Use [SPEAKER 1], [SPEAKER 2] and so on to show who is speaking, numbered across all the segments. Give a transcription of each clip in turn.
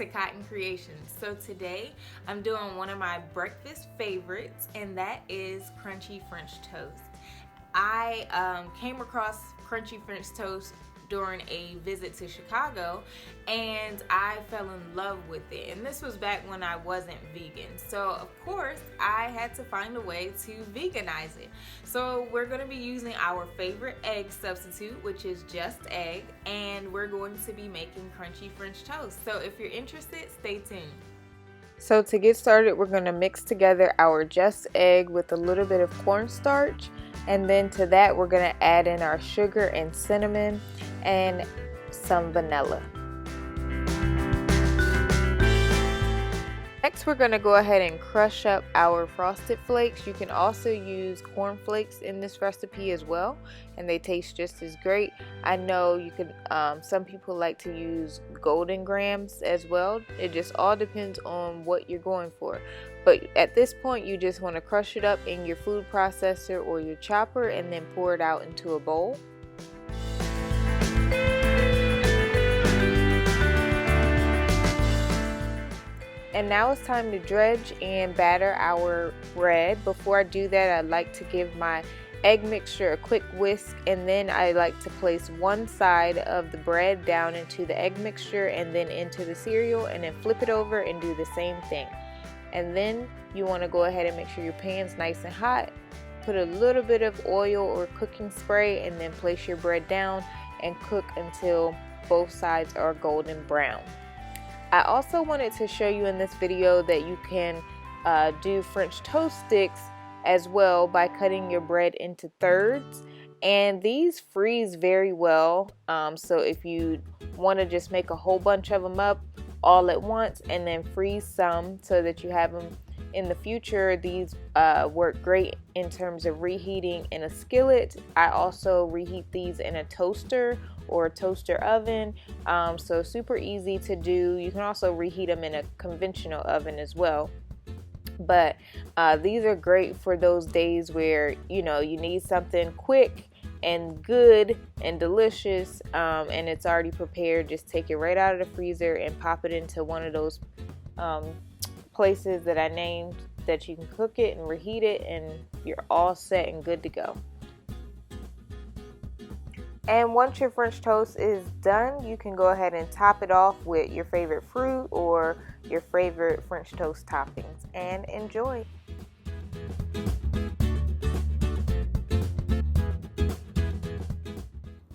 [SPEAKER 1] to Cotton Creations. So today I'm doing one of my breakfast favorites, and that is crunchy French toast. I came across crunchy French toast during a visit to Chicago, and I fell in love with it. And this was back when I wasn't vegan, so of course I had to find a way to veganize it. So we're going to be using our favorite egg substitute, which is just egg, and we're going to be making crunchy French toast. So if you're interested, stay tuned.
[SPEAKER 2] So to get started, we're going to mix together our just egg with a little bit of cornstarch, and then to that we're going to add in our sugar and cinnamon and some vanilla. Next, we're going to go ahead and crush up our frosted flakes. You can also use corn flakes in this recipe as well, and they taste just as great. I know you could, some people like to use golden grams as well. It just all depends on what you're going for. But at this point, you just want to crush it up in your food processor or your chopper and then pour it out into a bowl. And now it's time to dredge and batter our bread. Before I do that, I like to give my egg mixture a quick whisk, and then I like to place one side of the bread down into the egg mixture and then into the cereal, and then flip it over and do the same thing. And then you want to go ahead and make sure your pan's nice and hot. Put a little bit of oil or cooking spray, and then place your bread down and cook until both sides are golden brown. I also wanted to show you in this video that you can do French toast sticks as well by cutting your bread into thirds, and these freeze very well. So if you want to just make a whole bunch of them up all at once and then freeze some so that you have them in the future, these work great in terms of reheating in a skillet. I also reheat these in a toaster or a toaster oven, so super easy to do. You can also reheat them in a conventional oven as well. But these are great for those days where you need something quick and good and delicious, and it's already prepared. Just take it right out of the freezer and pop it into one of those places that I named that you can cook it and reheat it, and you're all set and good to go. And once your French toast is done, you can go ahead and top it off with your favorite fruit or your favorite French toast toppings, and enjoy.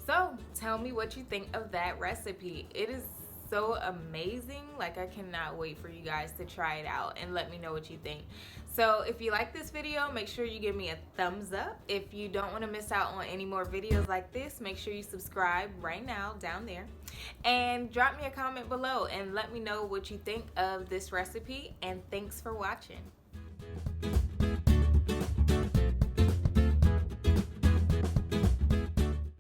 [SPEAKER 1] So tell me what you think of that recipe. It is so amazing. Like, I cannot wait for you guys to try it out and let me know what you think. So if you like this video, make sure you give me a thumbs up. If you don't want to miss out on any more videos like this, make sure you subscribe right now down there, and drop me a comment below and let me know what you think of this recipe. And thanks for watching.